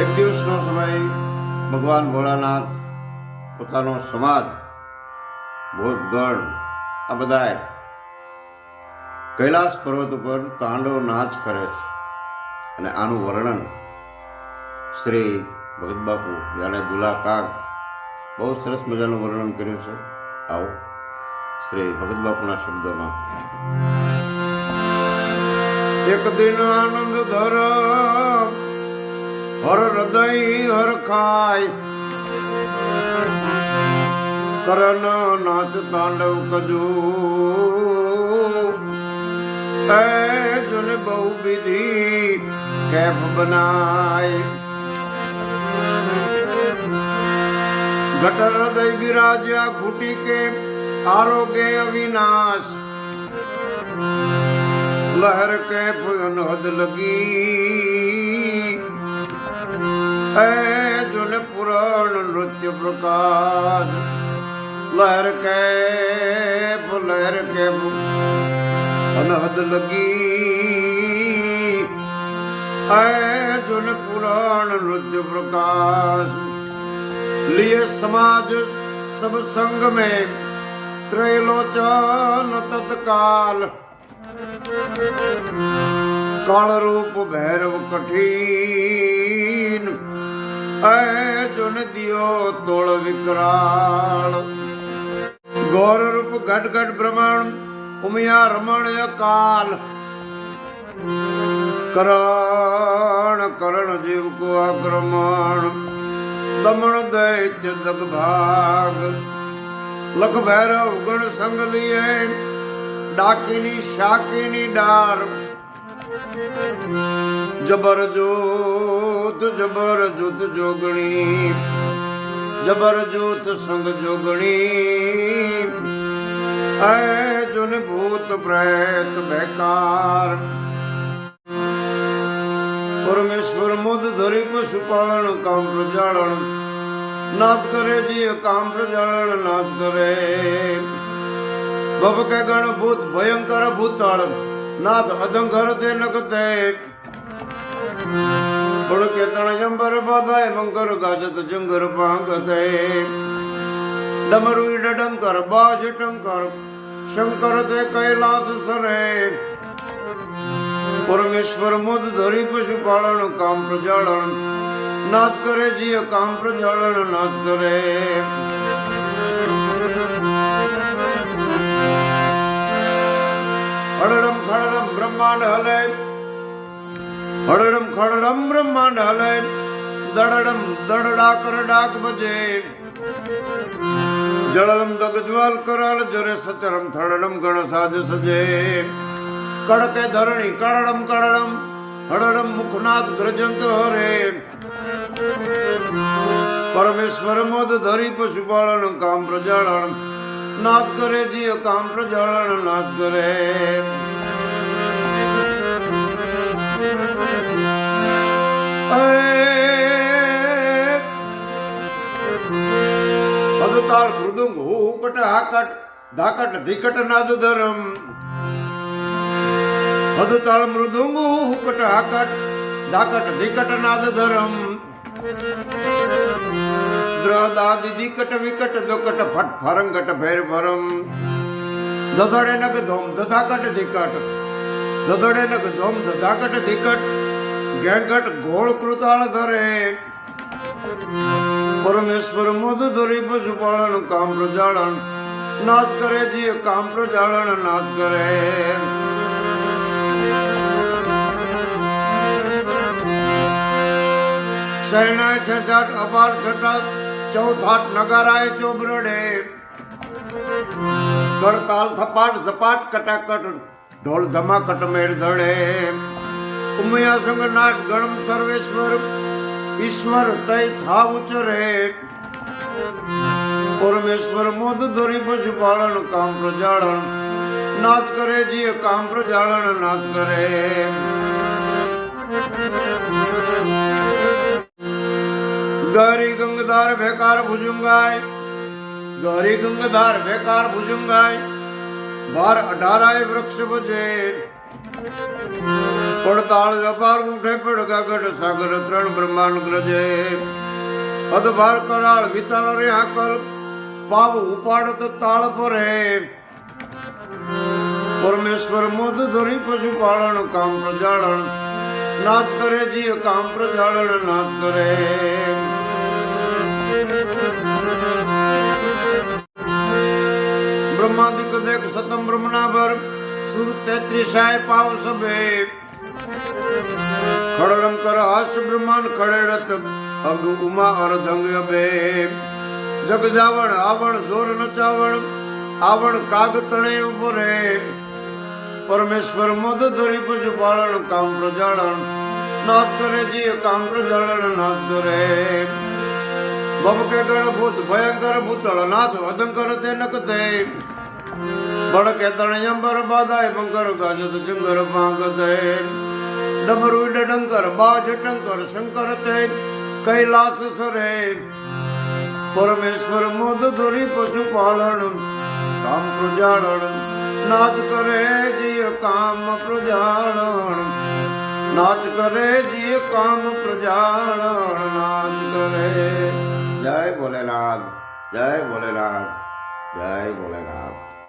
એક દિવસનો સમય ભગવાન ભોળાનાથ પોતાનો સમાજ ભૂતગણ આ બધા કૈલાસ પર્વત ઉપર તાંડવ નાચ કરે છે અને આનું વર્ણન શ્રી ભગત બાપુ જાણે દુલા કાગ બહુ સરસ મજાનું વર્ણન કર્યું છે. આવો શ્રી ભગત બાપુના શબ્દોમાં. એક દિન આનંદ ધર હર હૃદય હર ખાય કરન નાચ તાંડવ કજુ એ જુન બહુ વિધિ કેફ બનાય ઘટ હૃદય બિરાજ્યા ઘૂટી કે આરોગ્ય અવિનાશ લહેર કે અનહદ લગી એ જુન પુરાણ નૃત્ય પ્રકાશ લહેર કે અનહદ લગી એ જુન પુરાણ નૃત્ય प्रकाश लिए समाज सब संग में त्रैलोचन तत्काल काल रूप भैरव कठिन ऐ जुन दियो तोड़ विकराल गौर रूप घट घट भ्रमण उमिया रमण काल करण करण जीव को आक्रमण दमन दैत्य जग भाग लख भैरव गण संग लिए डाकिनी शाकिनी डार जबर जोत जोगणी जबर जोत संग जोगणी ऐ जुन भूत प्रेत बेकार परमेश्वर मुद धरी पशुपालन काम प्रजालन नाथ करे जी काम प्रजालन नाथ करे भव के गण भूत भयंकर भूताल नाथ अधंकर ते नकते बड़ के तण जंबर बाधाय मंकर गाजत जंगर पांगते डमरू डंकर बाज टंकर शंकर ते कैलास सरे परमेश्वर मुद धरी पशुपालन काम प्रजालन नाथ करे जी काम प्रजालन नाथ करे हड़ड़म खड़ड़म ब्रह्मांड हले हड़ड़म खड़ड़म ब्रह्मांड हले दड़ड़म दड़ड़ा कर डाक बजे जड़लम दग ज्वाल कराल जरे सचरम थड़ड़म गण साज सजे कड़के धरणी कड़ड़म कड़ड़म हड़ड़म मुखनाथ ग्रजंत हरे परमेश्वर मोद धरी पशुपालन काम प्रजालन नाथ करे जी काम प्रजालन नाथ करे पदताल मृदुंग हुकट हाकट धाकट धिकट नाद धरम हदताल मृदुंग हुकट हाकट धाकट धिकट नाद धरम द्रदादि धिकट विकट दुकट फट फरंगट भैर भरम दधड़े नग धोम दधाकट धिकट दधड़े नग धोम दधाकट धिकट गैंगट घोड़ कृताल धरे परमेश्वर मुद धरी पशुपालन काम प्रजालन नाथ करे जी काम प्रजालन नाथ करे सहनाय छठाट अपार छठाट चौथाट नगाराय चोबरडे करताल थपाट झपाट कटाकट ढोल धमाकट मेर धड़े उमया संग नाट गणम सर्वेश्वर ईश्वर तय था उचरे परमेश्वर मोद धरी पशुपालन काम प्रजालन नाथ करे जी काम प्रजालन नाथ करे गहरी गंगधार बेकार भुजुंगाय गहरी गंगधार बेकार भुजुंगाय बार 18 वृक्ष बजे પડતાળ અપાર ઉઠે પડકા ગઢ સાગર ત્રણ બ્રહ્માંડ ગ્રજે અધભાર કરાળ વિતાળ રે આકલ પાવ ઉપાડત તાળ પરે પરમેશ્વર મોદ ધરી પશુપાલન કામ પ્રજાળન નાચ કરે જીવ કામ પ્રજાળન નાચ કરે બ્રહ્માદિક દેખ સતમ બ્રહ્મનાભર સુર 33 પાવ સભે ખડલમ કર હાસ બ્રહ્માંડ ખડેડત અગ ઉમા અર્ધંગ અબે જગ જાવણ આવણ જોર નચાવણ આવણ કાગ તણે ઉભો રે પરમેશ્વર મોદ ધરી પશુપાલન કામ પ્રજાળન નાથ કરે જીવ કામ પ્રજાળન નાથ કરે ભવકે ગણભૂત ભયંકર ભૂતળ નાથ અધંકર તે નકતે ભડકે તણે અંબર બાધાય બંકર ગાજત જંગર ભાંગતે ડમરુ ડંકર બાજ ટંકર શંકર તે કૈલાસ સરે પરમેશ્વર મોદ ધરી પશુપાલન કામ પ્રજાળન નાચ કરે જીય કામ પ્રજાળન નાચ કરે જીય કામ પ્રજાળન નાચ કરે જય ભોલેનાથ જય ભોલેનાથ જય ભોલેનાથ